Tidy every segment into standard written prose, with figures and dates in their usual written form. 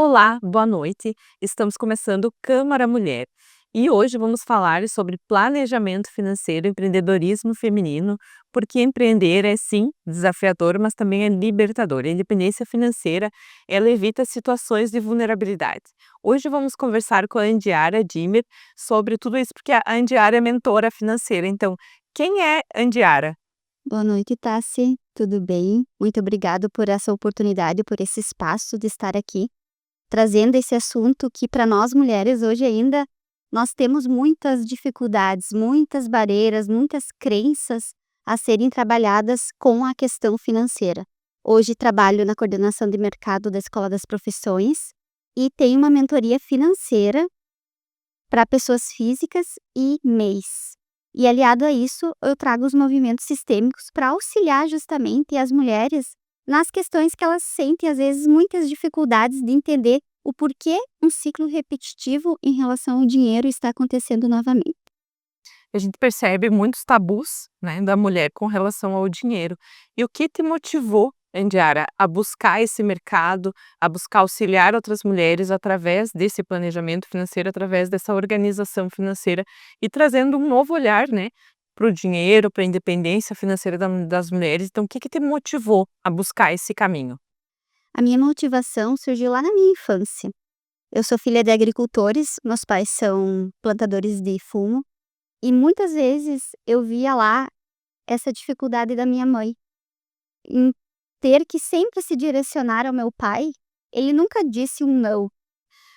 Olá, boa noite. Estamos começando Câmara Mulher e hoje vamos falar sobre planejamento financeiro e empreendedorismo feminino, porque empreender é sim desafiador, mas também é libertador. A independência financeira, ela evita situações de vulnerabilidade. Hoje vamos conversar com a Andiara Dimmer sobre tudo isso, porque a Andiara é mentora financeira. Então, quem é Andiara? Boa noite, Tassi. Tudo bem? Muito obrigado por essa oportunidade, por esse espaço de estar aqui, trazendo esse assunto que para nós mulheres hoje ainda nós temos muitas dificuldades, muitas barreiras, muitas crenças a serem trabalhadas com a questão financeira. Hoje trabalho na coordenação de mercado da Escola das Profissões e tenho uma mentoria financeira para pessoas físicas e MEIs. E aliado a isso, eu trago os movimentos sistêmicos para auxiliar justamente as mulheres nas questões que elas sentem, às vezes, muitas dificuldades de entender o porquê um ciclo repetitivo em relação ao dinheiro está acontecendo novamente. A gente percebe muitos tabus, né, da mulher com relação ao dinheiro. E o que te motivou, Indiara, a buscar esse mercado, a buscar auxiliar outras mulheres através desse planejamento financeiro, através dessa organização financeira e trazendo um novo olhar, né, para o dinheiro, para a independência financeira das mulheres. Então, o que te motivou a buscar esse caminho? A minha motivação surgiu lá na minha infância. Eu sou filha de agricultores, meus pais são plantadores de fumo, e muitas vezes eu via lá essa dificuldade da minha mãe em ter que sempre se direcionar ao meu pai. Ele nunca disse um não,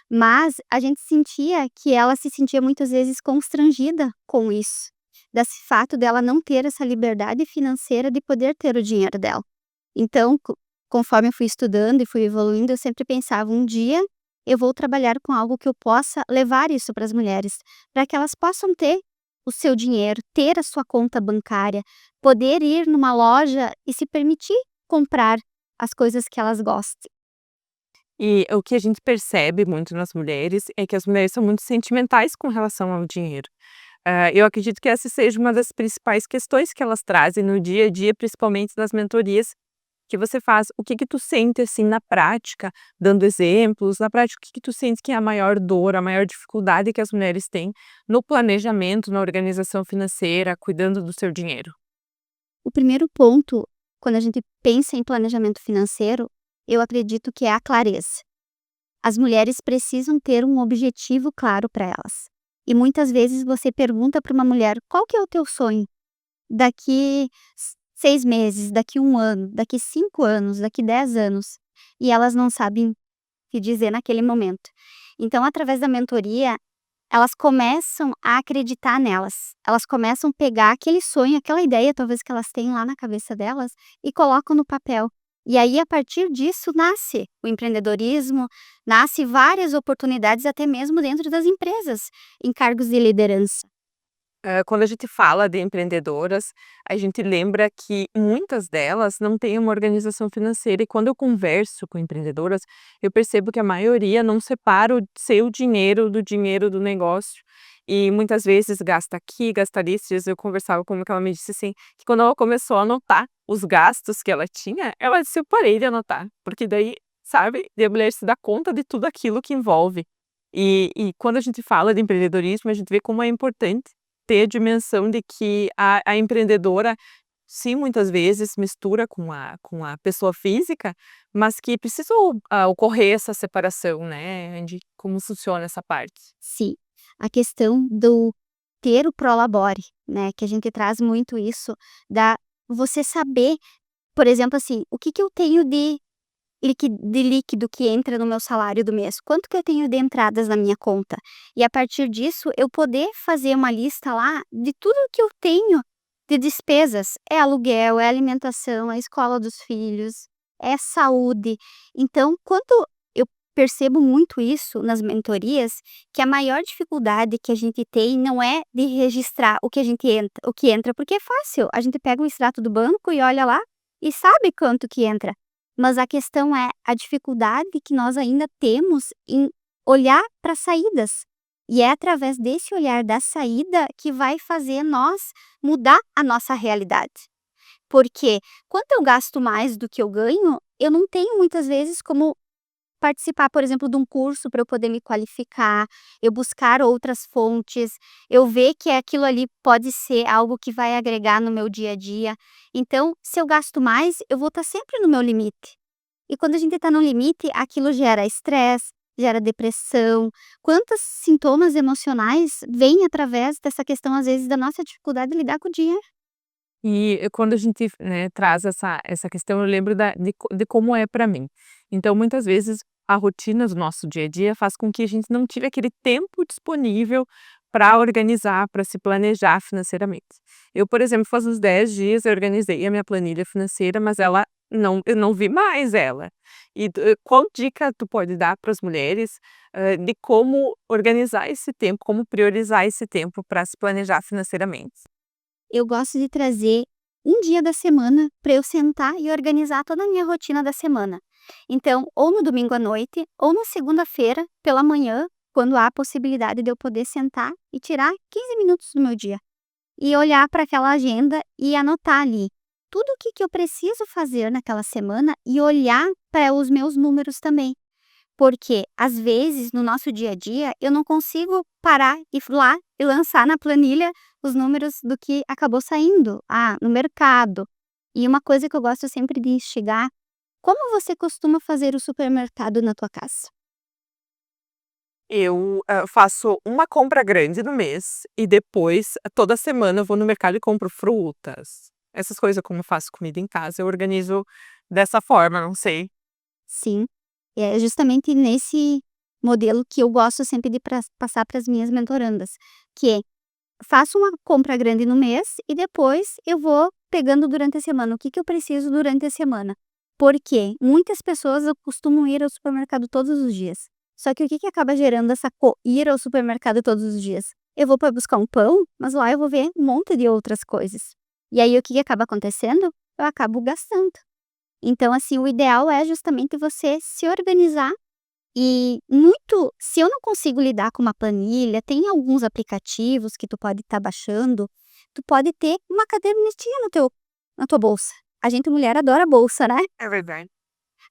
mas a gente sentia que ela se sentia muitas vezes constrangida com isso, desse fato dela não ter essa liberdade financeira de poder ter o dinheiro dela. Então, conforme eu fui estudando e fui evoluindo, eu sempre pensava, um dia eu vou trabalhar com algo que eu possa levar isso para as mulheres, para que elas possam ter o seu dinheiro, ter a sua conta bancária, poder ir numa loja e se permitir comprar as coisas que elas gostem. E o que a gente percebe muito nas mulheres é que as mulheres são muito sentimentais com relação ao dinheiro. Eu acredito que essa seja uma das principais questões que elas trazem no dia a dia, principalmente nas mentorias que você faz. O que que tu sente, assim, na prática, dando exemplos, na prática, o que que tu sente que é a maior dor, a maior dificuldade que as mulheres têm no planejamento, na organização financeira, cuidando do seu dinheiro? O primeiro ponto, quando a gente pensa em planejamento financeiro, eu acredito que é a clareza. As mulheres precisam ter um objetivo claro para elas. E muitas vezes você pergunta para uma mulher: qual que é o teu sonho? Daqui 6 meses, daqui 1 ano, daqui 5 anos, daqui 10 anos. E elas não sabem te dizer naquele momento. Então, através da mentoria, elas começam a acreditar nelas. Elas começam a pegar aquele sonho, aquela ideia talvez que elas têm lá na cabeça delas e colocam no papel. E aí, a partir disso, nasce o empreendedorismo, nasce várias oportunidades até mesmo dentro das empresas, em cargos de liderança. Quando a gente fala de empreendedoras, a gente lembra que muitas delas não têm uma organização financeira e quando eu converso com empreendedoras, eu percebo que a maioria não separa o seu dinheiro do negócio e muitas vezes gasta aqui, gasta ali. Esses dias eu conversava com uma que ela me disse assim, que quando ela começou a anotar os gastos que ela tinha, ela disse: "Eu parei de anotar", porque daí, sabe, daí a mulher se dá conta de tudo aquilo que envolve. E quando a gente fala de empreendedorismo, a gente vê como é importante ter a dimensão de que a empreendedora, sim, muitas vezes mistura com a pessoa física, mas que precisa ocorrer essa separação, né, de como funciona essa parte. Sim, a questão do ter o prolabore, né, que a gente traz muito isso, da você saber, por exemplo, assim, o que que eu tenho de líquido que entra no meu salário do mês, quanto que eu tenho de entradas na minha conta. E a partir disso, eu poder fazer uma lista lá de tudo que eu tenho de despesas, é aluguel, é alimentação, é escola dos filhos, é saúde. Então, quando eu percebo muito isso nas mentorias, que a maior dificuldade que a gente tem não é de registrar o que entra, porque é fácil, a gente pega o extrato do banco e olha lá e sabe quanto que entra. Mas a questão é a dificuldade que nós ainda temos em olhar para saídas. E é através desse olhar da saída que vai fazer nós mudar a nossa realidade. Porque quando eu gasto mais do que eu ganho, eu não tenho muitas vezes como participar, por exemplo, de um curso para eu poder me qualificar, eu buscar outras fontes, eu ver que aquilo ali pode ser algo que vai agregar no meu dia a dia. Então, se eu gasto mais, eu vou estar sempre no meu limite. E quando a gente está no limite, aquilo gera estresse, gera depressão. Quantos sintomas emocionais vêm através dessa questão, às vezes, da nossa dificuldade de lidar com o dinheiro? E quando a gente, né, traz essa questão, eu lembro de como é para mim. Então, muitas vezes, a rotina do nosso dia a dia faz com que a gente não tire aquele tempo disponível para organizar, para se planejar financeiramente. Eu, por exemplo, faz uns 10 dias eu organizei a minha planilha financeira, mas eu não vi mais ela. E qual dica tu pode dar para as mulheres, de como organizar esse tempo, como priorizar esse tempo para se planejar financeiramente? Eu gosto de trazer um dia da semana para eu sentar e organizar toda a minha rotina da semana. Então, ou no domingo à noite, ou na segunda-feira pela manhã, quando há a possibilidade de eu poder sentar e tirar 15 minutos do meu dia. E olhar para aquela agenda e anotar ali tudo o que eu preciso fazer naquela semana e olhar para os meus números também. Porque, às vezes, no nosso dia a dia, eu não consigo parar e ir lá e lançar na planilha os números do que acabou saindo, no mercado. E uma coisa que eu gosto sempre de instigar, como você costuma fazer o supermercado na tua casa? Eu, faço uma compra grande no mês e depois, toda semana eu vou no mercado e compro frutas. Essas coisas, como eu faço comida em casa, eu organizo dessa forma, não sei. Sim, é justamente nesse modelo que eu gosto sempre de passar para as minhas mentorandas, que é, faço uma compra grande no mês e depois eu vou pegando durante a semana, o que eu preciso durante a semana. Porque muitas pessoas costumam ir ao supermercado todos os dias. Só que o que acaba gerando essa ir ao supermercado todos os dias? Eu vou para buscar um pão, mas lá eu vou ver um monte de outras coisas. E aí o que acaba acontecendo? Eu acabo gastando. Então, assim, o ideal é justamente você se organizar e muito se eu não consigo lidar com uma planilha, tem alguns aplicativos que tu pode estar baixando, tu pode ter uma cadernetinha no teu na tua bolsa. A gente mulher adora bolsa, né. É verdade.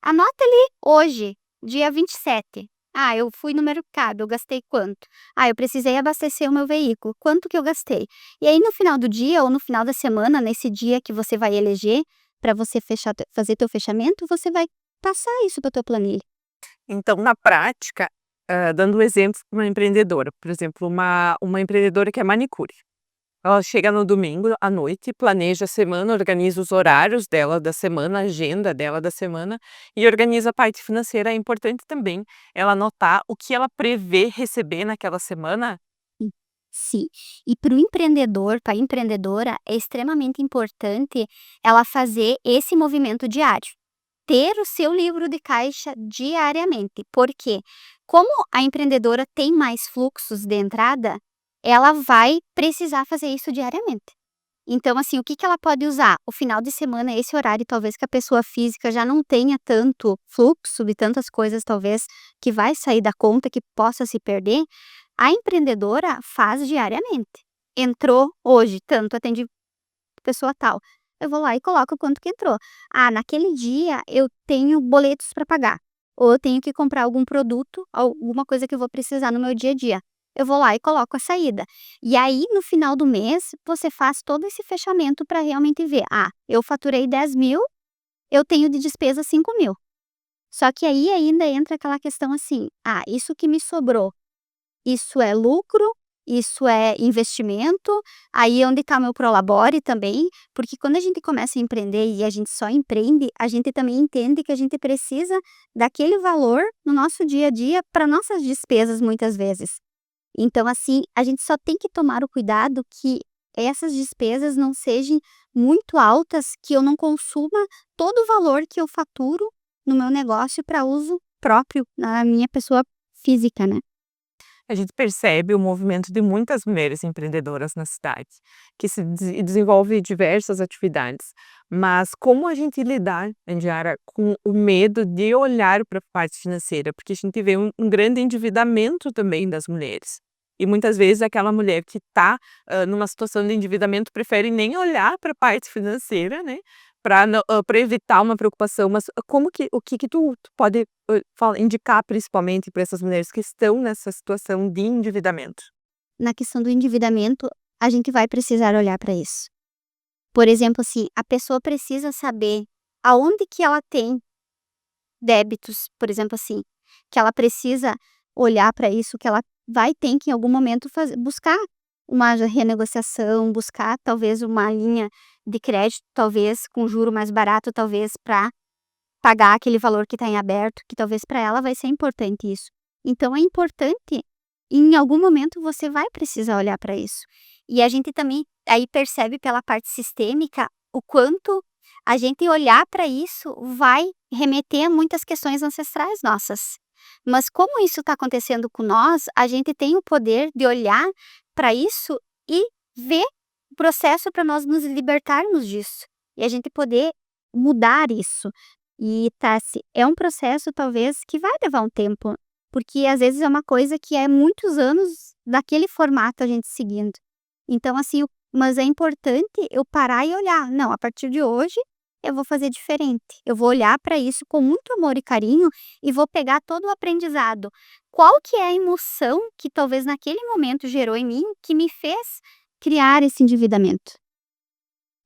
Anota ali hoje, dia 27. Eu fui no mercado, eu gastei quanto? Eu precisei abastecer o meu veículo, quanto que eu gastei? E aí no final do dia ou no final da semana, nesse dia que você vai eleger para você fazer teu fechamento, você vai passar isso para tua planilha. Então, na prática, dando um exemplo para uma empreendedora, por exemplo, uma empreendedora que é manicure. Ela chega no domingo à noite, planeja a semana, organiza os horários dela da semana, a agenda dela da semana e organiza a parte financeira. É importante também ela anotar o que ela prevê receber naquela semana. Sim. Sim. E para o empreendedor, para a empreendedora, é extremamente importante ela fazer esse movimento diário. Ter o seu livro de caixa diariamente, porque como a empreendedora tem mais fluxos de entrada, ela vai precisar fazer isso diariamente. Então, assim, o que ela pode usar? O final de semana, esse horário, talvez que a pessoa física já não tenha tanto fluxo de tantas coisas, talvez que vai sair da conta, que possa se perder, a empreendedora faz diariamente. Entrou hoje, tanto, atendi pessoa tal. Eu vou lá e coloco quanto que entrou. Naquele dia eu tenho boletos para pagar, ou eu tenho que comprar algum produto, alguma coisa que eu vou precisar no meu dia a dia. Eu vou lá e coloco a saída. E aí, no final do mês, você faz todo esse fechamento para realmente ver: eu faturei 10.000, eu tenho de despesa 5.000. Só que aí ainda entra aquela questão assim: isso que me sobrou, isso é lucro, isso é investimento, aí onde está meu prolabore também, porque quando a gente começa a empreender e a gente só empreende, a gente também entende que a gente precisa daquele valor no nosso dia a dia para nossas despesas muitas vezes. Então, assim, a gente só tem que tomar o cuidado que essas despesas não sejam muito altas, que eu não consuma todo o valor que eu faturo no meu negócio para uso próprio, na minha pessoa física, né. A gente percebe o movimento de muitas mulheres empreendedoras na cidade, que se desenvolve diversas atividades, mas como a gente lidar, Indiara, com o medo de olhar para a parte financeira, porque a gente vê um grande endividamento também das mulheres. E muitas vezes aquela mulher que está numa situação de endividamento prefere nem olhar para a parte financeira, né? para evitar uma preocupação, mas o que que tu pode, indicar principalmente para essas mulheres que estão nessa situação de endividamento? Na questão do endividamento, a gente vai precisar olhar para isso. Por exemplo, assim, a pessoa precisa saber aonde que ela tem débitos, por exemplo, assim, que ela precisa olhar para isso, que ela vai ter que em algum momento buscar uma renegociação, buscar talvez uma linha de crédito, talvez com juro mais barato, talvez para pagar aquele valor que está em aberto, que talvez para ela vai ser importante isso. Então é importante, em algum momento você vai precisar olhar para isso. E a gente também aí percebe pela parte sistêmica o quanto a gente olhar para isso vai remeter a muitas questões ancestrais nossas. Mas como isso está acontecendo com nós, a gente tem o poder de olhar para isso e ver o processo para nós nos libertarmos disso. E a gente poder mudar isso. E Tassi, é um processo talvez que vai levar um tempo, porque às vezes é uma coisa que é muitos anos daquele formato a gente seguindo. Então assim, mas é importante eu parar e olhar, não, a partir de hoje eu vou fazer diferente. Eu vou olhar para isso com muito amor e carinho e vou pegar todo o aprendizado. Qual que é a emoção que talvez naquele momento gerou em mim que me fez criar esse endividamento?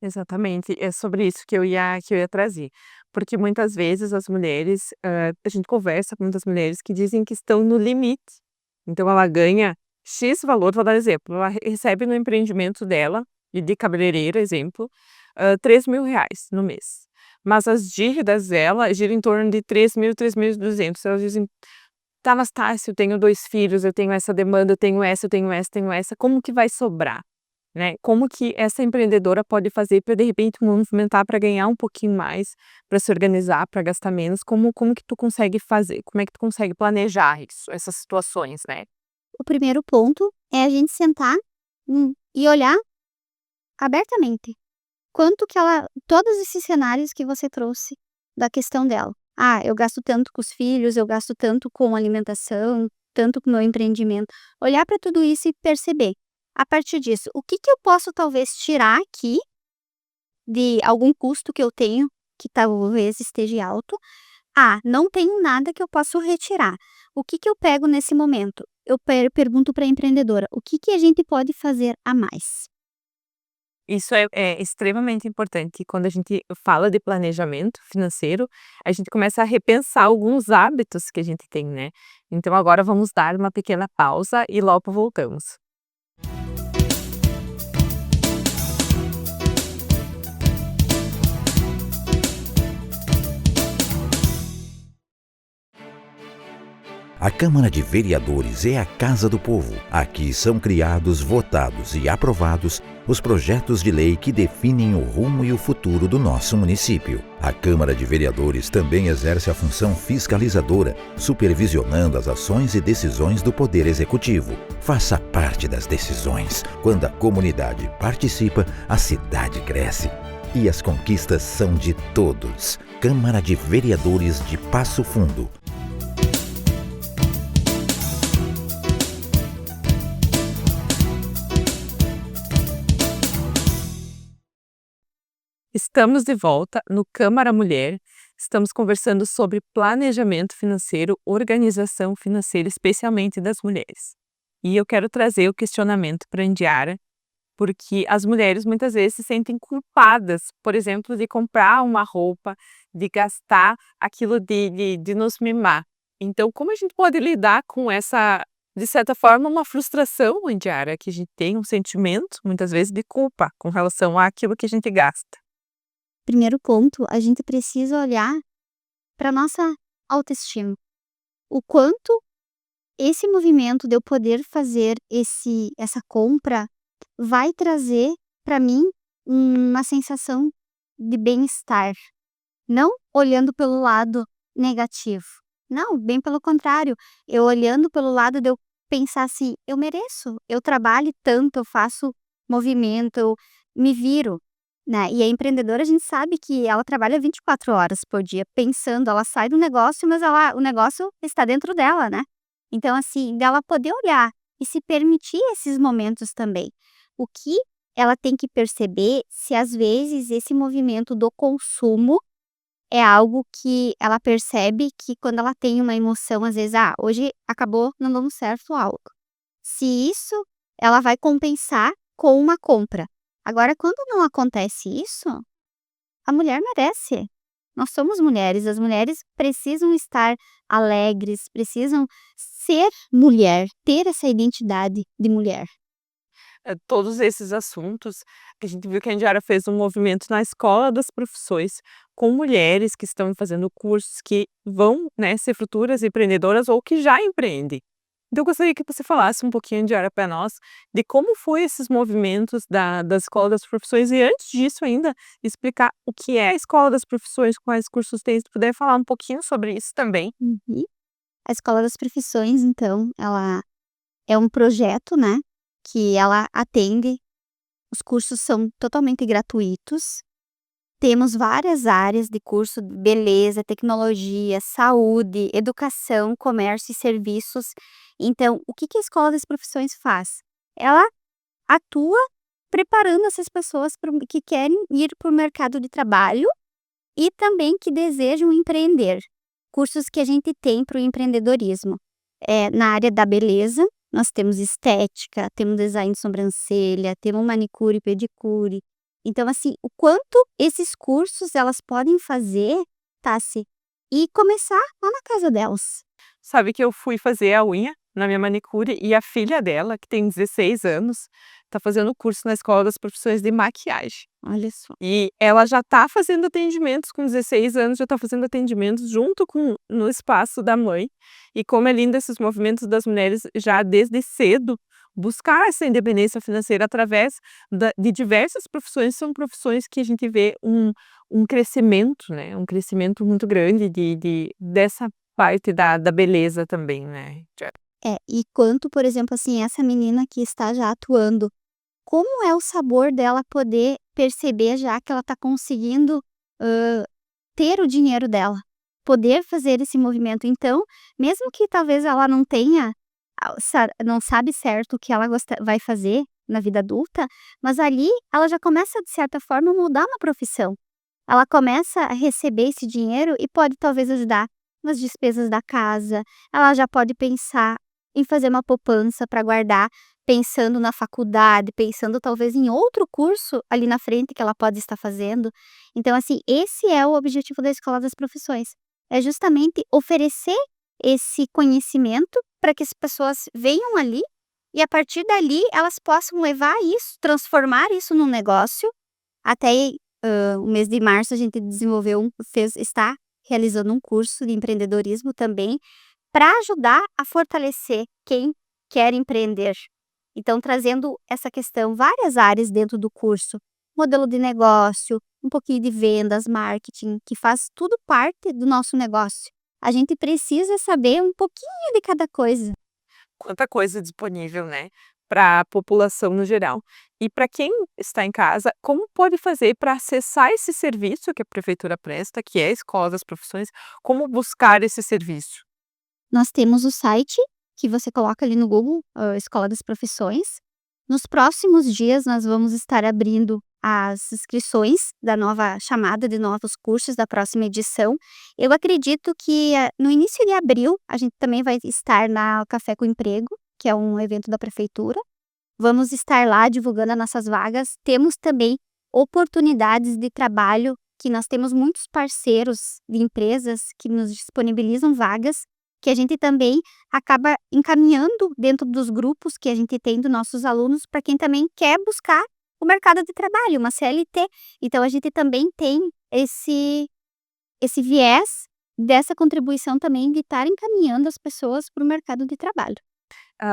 Exatamente, é sobre isso que eu ia trazer. Porque muitas vezes as mulheres, a gente conversa com muitas mulheres que dizem que estão no limite. Então ela ganha X valor, vou dar exemplo, ela recebe no empreendimento dela, e de cabeleireira, exemplo, R$ 3.000 no mês. Mas as dívidas dela giram em torno de 3.000, 3.200. Elas dizem: "Tá, Anastácio, eu tenho 2 filhos, eu tenho essa demanda, eu tenho essa, eu tenho essa, tenho essa, como que vai sobrar?", né. Como que essa empreendedora pode fazer para de repente movimentar para ganhar um pouquinho mais, para se organizar, para gastar menos, como que tu consegue fazer? Como é que tu consegue planejar isso, essas situações, né? O primeiro ponto é a gente sentar, e olhar abertamente. Quanto que ela todos esses cenários que você trouxe da questão dela. "Ah, eu gasto tanto com os filhos, eu gasto tanto com alimentação, tanto com o meu empreendimento". Olhar para tudo isso e perceber, a partir disso, o que que eu posso talvez tirar aqui, de algum custo que eu tenho, que talvez esteja alto. "Ah, não tenho nada que eu posso retirar". O que que eu pego nesse momento? Eu pergunto para a empreendedora, o que que a gente pode fazer a mais? Isso é extremamente importante. Quando a gente fala de planejamento financeiro, a gente começa a repensar alguns hábitos que a gente tem, né. Então agora vamos dar uma pequena pausa e logo voltamos. A Câmara de Vereadores é a Casa do Povo. Aqui são criados, votados e aprovados os projetos de lei que definem o rumo e o futuro do nosso município. A Câmara de Vereadores também exerce a função fiscalizadora, supervisionando as ações e decisões do Poder Executivo. Faça parte das decisões. Quando a comunidade participa, a cidade cresce. E as conquistas são de todos. Câmara de Vereadores de Passo Fundo. Estamos de volta no Câmara Mulher. Estamos conversando sobre planejamento financeiro, organização financeira, especialmente das mulheres. E eu quero trazer o questionamento para a Indiara, porque as mulheres muitas vezes se sentem culpadas, por exemplo, de comprar uma roupa, de gastar aquilo de nos mimar. Então, como a gente pode lidar com essa, de certa forma, uma frustração, Indiara, que a gente tem um sentimento, muitas vezes, de culpa com relação àquilo que a gente gasta? Primeiro ponto, a gente precisa olhar para nossa autoestima. O quanto esse movimento de eu poder fazer essa compra vai trazer para mim uma sensação de bem-estar. Não olhando pelo lado negativo. Não, bem pelo contrário. Eu olhando pelo lado de eu pensar assim: eu mereço, eu trabalho tanto, eu faço movimento, eu me viro. Né? E a empreendedora, a gente sabe que ela trabalha 24 horas por dia pensando, ela sai do negócio, mas o negócio está dentro dela, né? Então, assim, dela poder olhar e se permitir esses momentos também. O que ela tem que perceber se às vezes esse movimento do consumo é algo que ela percebe que quando ela tem uma emoção, às vezes, hoje acabou não dando certo algo. Se isso, ela vai compensar com uma compra. Agora, quando não acontece isso, a mulher merece. Nós somos mulheres, as mulheres precisam estar alegres, precisam ser mulher, ter essa identidade de mulher. Todos esses assuntos, que a gente viu que a Indiara fez um movimento na escola das profissões, com mulheres que estão fazendo cursos que vão, né, ser futuras empreendedoras ou que já empreendem. Então eu gostaria que você falasse um pouquinho, Indiara, para nós, de como foi esses movimentos da escola das profissões e antes disso ainda, explicar o que é a escola das profissões, quais cursos tem, se puder falar um pouquinho sobre isso também. Uhum. A Escola das Profissões, então, ela é um projeto, né, que ela atende. Os cursos são totalmente gratuitos. Temos várias áreas de curso: beleza, tecnologia, saúde, educação, comércio e serviços. Então, o que que a Escola das Profissões faz? Ela atua preparando essas pessoas que querem ir para o mercado de trabalho e também que desejam empreender. Cursos que a gente tem para o empreendedorismo. Na área da beleza, nós temos estética, temos design de sobrancelha, temos manicure e pedicure. Então, assim, o quanto esses cursos elas podem fazer, Tassi, e começar lá na casa delas. Sabe que eu fui fazer a unha na minha manicure e a filha dela, que tem 16 anos, está fazendo curso na escola das profissões de maquiagem. Olha só. E ela já está fazendo atendimentos com 16 anos, já está fazendo atendimentos junto com no espaço da mãe. E como é lindo esses movimentos das mulheres já desde cedo, buscar essa independência financeira através de diversas profissões, são profissões que a gente vê um crescimento, né, um crescimento muito grande dessa parte da beleza também, né. E quanto, por exemplo, assim, essa menina que está já atuando, como é o sabor dela poder perceber já que ela está conseguindo, ter o dinheiro dela, poder fazer esse movimento. Então, mesmo que talvez ela não tenha, não sabe certo o que ela vai fazer na vida adulta, mas ali ela já começa, de certa forma, a mudar uma profissão. Ela começa a receber esse dinheiro e pode talvez ajudar nas despesas da casa, ela já pode pensar em fazer uma poupança para guardar, pensando na faculdade, pensando talvez em outro curso ali na frente que ela pode estar fazendo. Então, assim, esse é o objetivo da Escola das Profissões, é justamente oferecer esse conhecimento para que as pessoas venham ali e a partir dali elas possam levar isso, transformar isso num negócio. Até, o mês de março a gente desenvolveu está realizando um curso de empreendedorismo também, para ajudar a fortalecer quem quer empreender. Então, trazendo essa questão, várias áreas dentro do curso, modelo de negócio, um pouquinho de vendas, marketing, que faz tudo parte do nosso negócio. A gente precisa saber um pouquinho de cada coisa. Quanta coisa disponível, né, para a população no geral. E para quem está em casa, como pode fazer para acessar esse serviço que a prefeitura presta, que é a Escola das Profissões, como buscar esse serviço? Nós temos o site, que você coloca ali no Google, Escola das Profissões. Nos próximos dias, nós vamos estar abrindo as inscrições da nova chamada de novos cursos da próxima edição. Eu acredito que no início de abril, a gente também vai estar na Café com Emprego, que é um evento da prefeitura. Vamos estar lá divulgando as nossas vagas. Temos também oportunidades de trabalho, que nós temos muitos parceiros de empresas que nos disponibilizam vagas, que a gente também acaba encaminhando dentro dos grupos que a gente tem dos nossos alunos para quem também quer buscar o mercado de trabalho, uma CLT. Então a gente também tem esse viés dessa contribuição também de estar encaminhando as pessoas para o mercado de trabalho.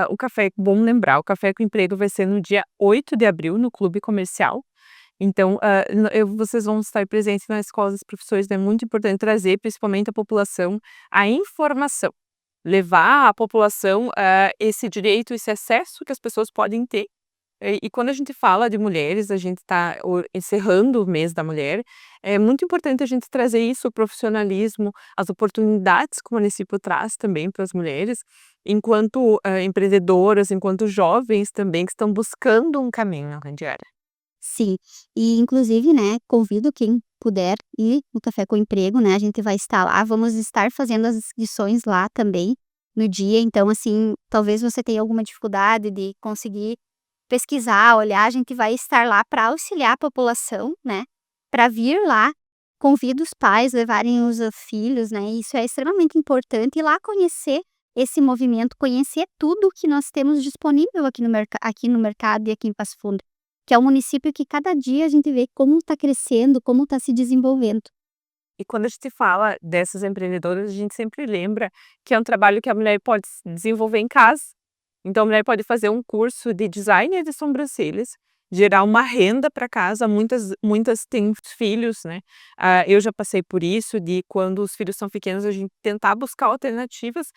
O café, bom lembrar, o Café com Emprego vai ser no dia 8 de abril, no Clube Comercial. Então, vocês vão estar presentes na Escola das Profissões, é muito importante trazer, principalmente a população, a informação. Levar à população, esse direito, esse acesso que as pessoas podem ter. E quando a gente fala de mulheres, a gente está encerrando o mês da mulher, é muito importante a gente trazer isso, o profissionalismo, as oportunidades que o município traz também para as mulheres, enquanto empreendedoras, enquanto jovens também que estão buscando um caminho, Randiara. Sim, e inclusive, né, convido quem puder ir no Café com Emprego, né, a gente vai estar lá, vamos estar fazendo as inscrições lá também, no dia, então, assim, talvez você tenha alguma dificuldade de conseguir pesquisar, olhar, a gente vai estar lá para auxiliar a população, né, para vir lá, convido os pais levarem os filhos, né, isso é extremamente importante, ir lá conhecer esse movimento, conhecer tudo que nós temos disponível aqui no mercado e aqui em Passo Fundo. Que é um município que cada dia a gente vê como está crescendo, como está se desenvolvendo. E quando a gente fala dessas empreendedoras, a gente sempre lembra que é um trabalho que a mulher pode desenvolver em casa. Então, a mulher pode fazer um curso de design de sobrancelhas, gerar uma renda para casa. Muitas têm filhos, né? Eu já passei por isso, de quando os filhos são pequenos, a gente tentar buscar alternativas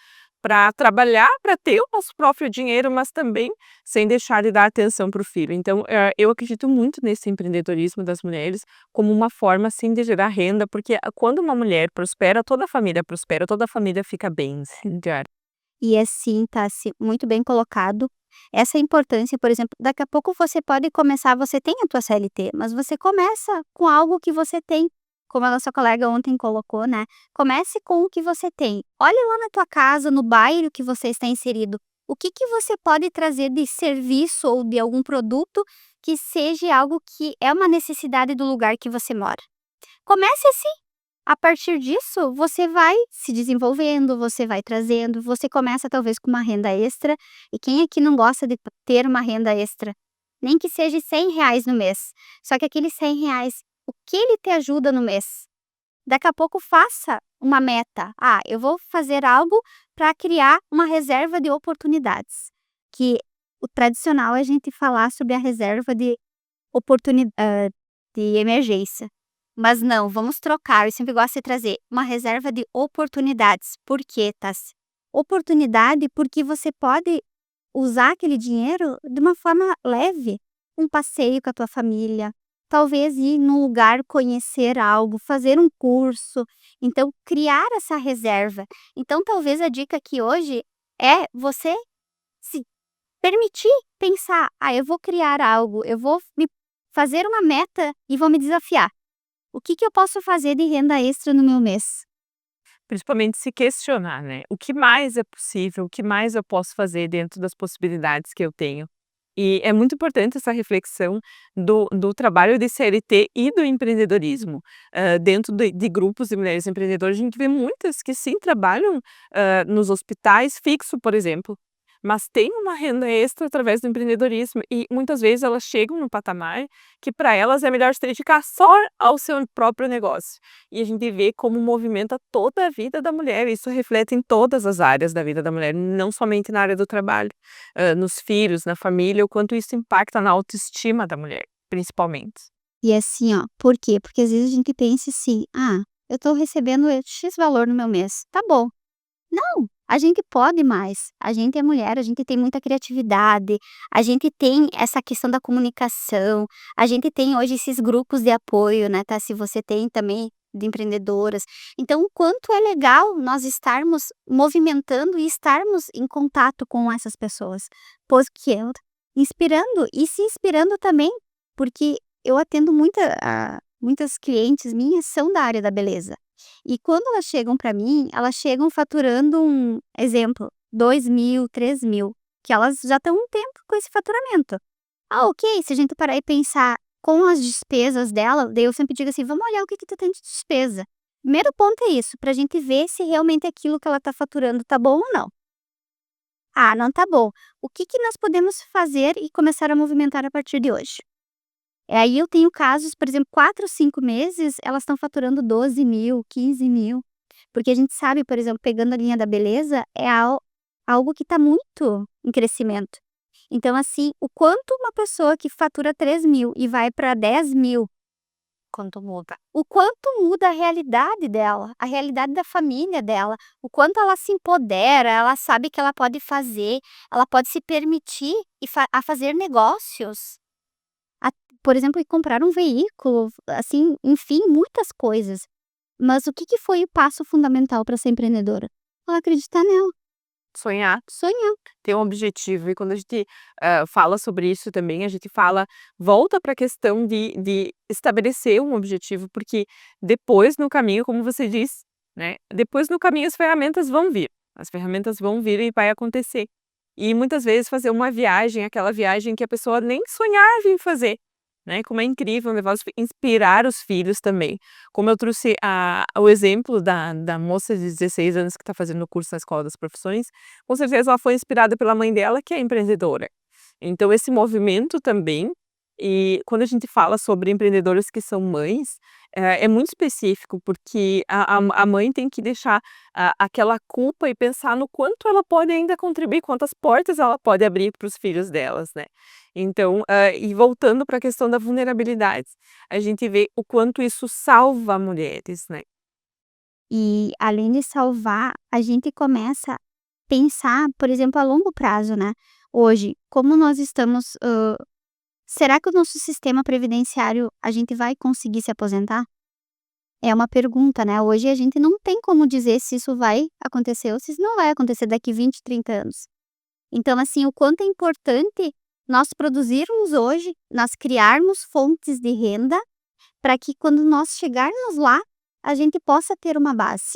para trabalhar, para ter o nosso próprio dinheiro, mas também sem deixar de dar atenção para o filho. Então, eu acredito muito nesse empreendedorismo das mulheres como uma forma, assim, de gerar renda, porque quando uma mulher prospera, toda a família fica bem, assim, diário. E assim, tá muito bem colocado. Essa importância, por exemplo, daqui a pouco você pode começar, você tem a tua CLT, mas você começa com algo que você tem, como a nossa colega ontem colocou, né? Comece com o que você tem. Olhe lá na tua casa, no bairro que você está inserido. O que que você pode trazer de serviço ou de algum produto que seja algo que é uma necessidade do lugar que você mora? Comece assim. A partir disso, você vai se desenvolvendo, você vai trazendo, você começa talvez com uma renda extra, e quem aqui não gosta de ter uma renda extra? Nem que seja R$ 100 no mês, só que aqueles R$ 100, o que ele te ajuda no mês? Daqui a pouco faça uma meta. Ah, eu vou fazer algo para criar uma reserva de oportunidades, que o tradicional é a gente falar sobre a reserva de oportunidade de emergência. Mas não, vamos trocar. Eu sempre gosto de trazer uma reserva de oportunidades. Por quê, Tassi? Oportunidade porque você pode usar aquele dinheiro de uma forma leve. Um passeio com a tua família, talvez ir num lugar conhecer algo, fazer um curso. Então, criar essa reserva. Então, talvez a dica aqui hoje é você se permitir pensar: ah, eu vou criar algo, eu vou me fazer uma meta e vou me desafiar. O que que eu posso fazer de renda extra no meu mês? Principalmente se questionar, né, o que mais é possível, o que mais eu posso fazer dentro das possibilidades que eu tenho. E é muito importante essa reflexão do trabalho de CLT e do empreendedorismo. Dentro de grupos de mulheres empreendedoras, a gente vê muitas que sim trabalham, nos hospitais fixo, por exemplo, mas têm uma renda extra através do empreendedorismo e muitas vezes elas chegam num patamar que para elas é melhor se dedicar só ao seu próprio negócio. E a gente vê como movimenta toda a vida da mulher, isso reflete em todas as áreas da vida da mulher, não somente na área do trabalho, nos filhos, na família, o quanto isso impacta na autoestima da mulher, principalmente. E assim, ó, por quê? Porque às vezes a gente pensa assim: "Ah, eu tô recebendo X valor no meu mês, tá bom". Não, a gente pode mais. A gente é mulher, a gente tem muita criatividade, a gente tem essa questão da comunicação, a gente tem hoje esses grupos de apoio, né, tá, se você tem também de empreendedoras. Então, o quanto é legal nós estarmos movimentando e estarmos em contato com essas pessoas, porque inspirando e se inspirando também, porque eu atendo muitas clientes minhas são da área da beleza. E quando elas chegam para mim, elas chegam faturando um exemplo, 2.000, 3.000, que elas já estão um tempo com esse faturamento. Ah, ok, se a gente parar e pensar com as despesas dela, daí eu sempre digo assim: vamos olhar o que que tu tem de despesa. Primeiro ponto é isso, pra gente ver se realmente aquilo que ela tá faturando tá bom ou não. Ah, não tá bom. O que que nós podemos fazer e começar a movimentar a partir de hoje? Aí eu tenho casos, por exemplo, 4, 5 meses, elas estão faturando 12.000, 15.000, porque a gente sabe, por exemplo, pegando a linha da beleza, é algo que está muito em crescimento. Então, assim, o quanto uma pessoa que fatura 3.000 e vai para 10.000, Quanto muda. o quanto muda a realidade dela, a realidade da família dela, o quanto ela se empodera, ela sabe que ela pode fazer, ela pode se permitir a fazer negócios. A Por exemplo, ir comprar um veículo, assim, enfim, muitas coisas. Mas o que que foi o passo fundamental para ser empreendedora? Ela acreditar nela. Sonhar, Sonhar. ter um objetivo. E quando a gente, fala sobre isso também, a gente volta para a questão de estabelecer um objetivo, porque depois no caminho, como você disse, né, depois no caminho as ferramentas vão vir e vai acontecer. E muitas vezes fazer uma viagem, aquela viagem que a pessoa nem sonhava em fazer, né, como é incrível levar inspirar os filhos também. Como eu trouxe o exemplo da moça de 16 anos que está fazendo o curso na Escola das Profissões, com certeza ela foi inspirada pela mãe dela, que é empreendedora. Então esse movimento também, e quando a gente fala sobre empreendedoras que são mães, é muito específico, porque a mãe tem que deixar aquela culpa e pensar no quanto ela pode ainda contribuir, quantas portas ela pode abrir para os filhos delas, né. Então, e voltando para a questão da vulnerabilidade, a gente vê o quanto isso salva mulheres, né. E além de salvar, a gente começa a pensar, por exemplo, a longo prazo, né. Hoje, como nós estamos, será que o nosso sistema previdenciário, a gente vai conseguir se aposentar? É uma pergunta, né. Hoje a gente não tem como dizer se isso vai acontecer ou se isso não vai acontecer daqui 20, 30 anos. Então, assim, o quanto é importante nós produzirmos hoje, nós criarmos fontes de renda, para que quando nós chegarmos lá, a gente possa ter uma base.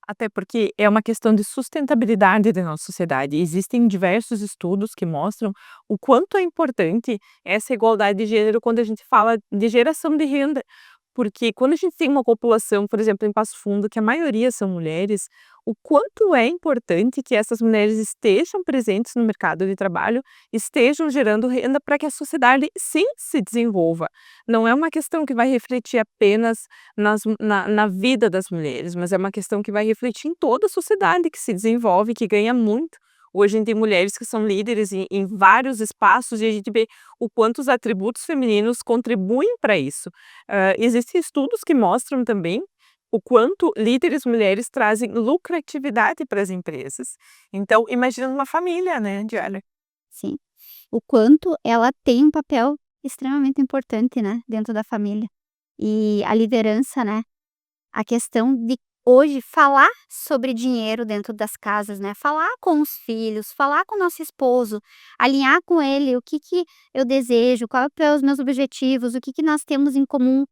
Até porque é uma questão de sustentabilidade da nossa sociedade. Existem diversos estudos que mostram o quanto é importante essa igualdade de gênero quando a gente fala de geração de renda. Porque quando a gente tem uma população, por exemplo, em Passo Fundo, que a maioria são mulheres, o quanto é importante que essas mulheres estejam presentes no mercado de trabalho, estejam gerando renda para que a sociedade sim se desenvolva. Não é uma questão que vai refletir apenas na vida das mulheres, mas é uma questão que vai refletir em toda a sociedade que se desenvolve, que ganha muito. Hoje a gente tem mulheres que são líderes em vários espaços e a gente vê o quanto os atributos femininos contribuem para isso. Existem estudos que mostram também o quanto líderes mulheres trazem lucratividade para as empresas. Então, imagina uma família, né, Diária? Sim. O quanto ela tem um papel extremamente importante, né, dentro da família. E a liderança, né, a questão de hoje falar sobre dinheiro dentro das casas, né, falar com os filhos, falar com o nosso esposo, alinhar com ele o que que eu desejo, qual é os meus objetivos, o que que nós temos em comum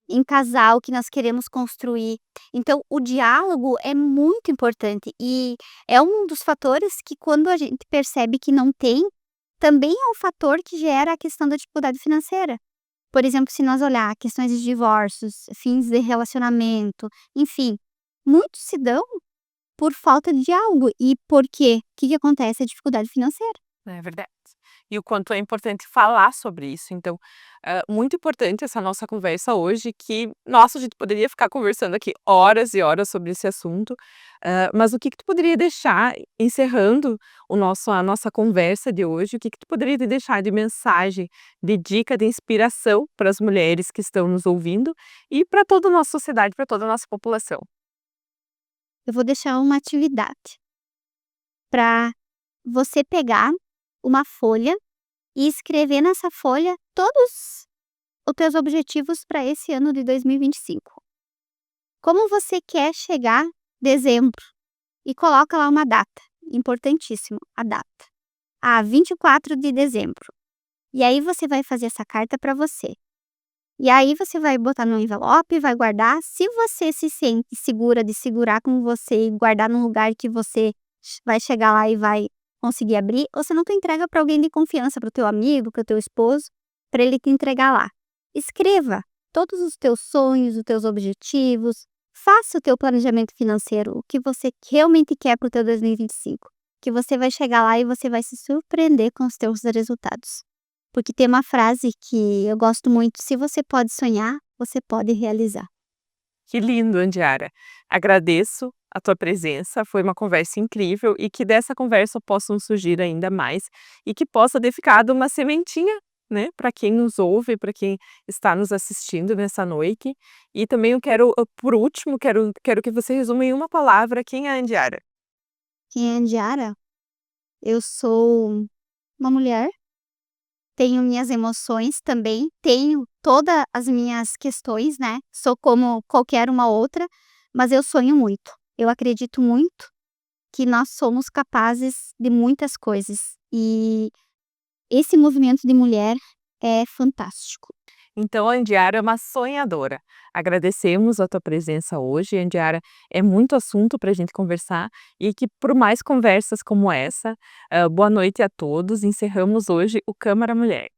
em casal, o que nós queremos construir. Então o diálogo é muito importante e é um dos fatores que quando a gente percebe que não tem, também é um fator que gera a questão da dificuldade financeira. Por exemplo, se nós olhar questões de divórcios, fins de relacionamento, enfim, muitos se dão por falta de diálogo. E por quê? O que que acontece? A dificuldade financeira. É verdade. E o quanto é importante falar sobre isso. Então, muito importante essa nossa conversa hoje, que, nossa, a gente poderia ficar conversando aqui horas e horas sobre esse assunto, mas o que que tu poderia deixar, encerrando a nossa conversa de hoje, o que que tu poderia deixar de mensagem, de dica, de inspiração para as mulheres que estão nos ouvindo e para toda a nossa sociedade, para toda a nossa população? Eu vou deixar uma atividade para você pegar uma folha e escrever nessa folha todos os teus objetivos para esse ano de 2025. Como você quer chegar dezembro e coloca lá uma data, importantíssimo, a data. 24 de dezembro. E aí você vai fazer essa carta para você. E aí você vai botar no envelope, vai guardar. Se você se sente segura de segurar com você e guardar num lugar que você vai chegar lá e vai conseguir abrir, ou se não, tu entrega para alguém de confiança, para o teu amigo, para o teu esposo, para ele te entregar lá. Escreva todos os teus sonhos, os teus objetivos, faça o teu planejamento financeiro, o que você realmente quer para o teu 2025, que você vai chegar lá e você vai se surpreender com os teus resultados. Porque tem uma frase que eu gosto muito: se você pode sonhar, você pode realizar. Que lindo, Andiara. Agradeço a tua presença, foi uma conversa incrível e que dessa conversa possam surgir ainda mais e que possa ter ficado uma sementinha, né, para quem nos ouve, para quem está nos assistindo nessa noite. E também eu quero, por último, quero que você resuma em uma palavra quem é a Andiara. Quem é a Andiara? Eu sou uma mulher, tenho minhas emoções também, tenho todas as minhas questões, né, sou como qualquer uma outra, mas eu sonho muito, eu acredito muito que nós somos capazes de muitas coisas. E esse movimento de mulher é fantástico. Então, a Andiara é uma sonhadora. Agradecemos a tua presença hoje, Andiara. É muito assunto para a gente conversar e que por mais conversas como essa, boa noite a todos. Encerramos hoje o Câmara Mulher.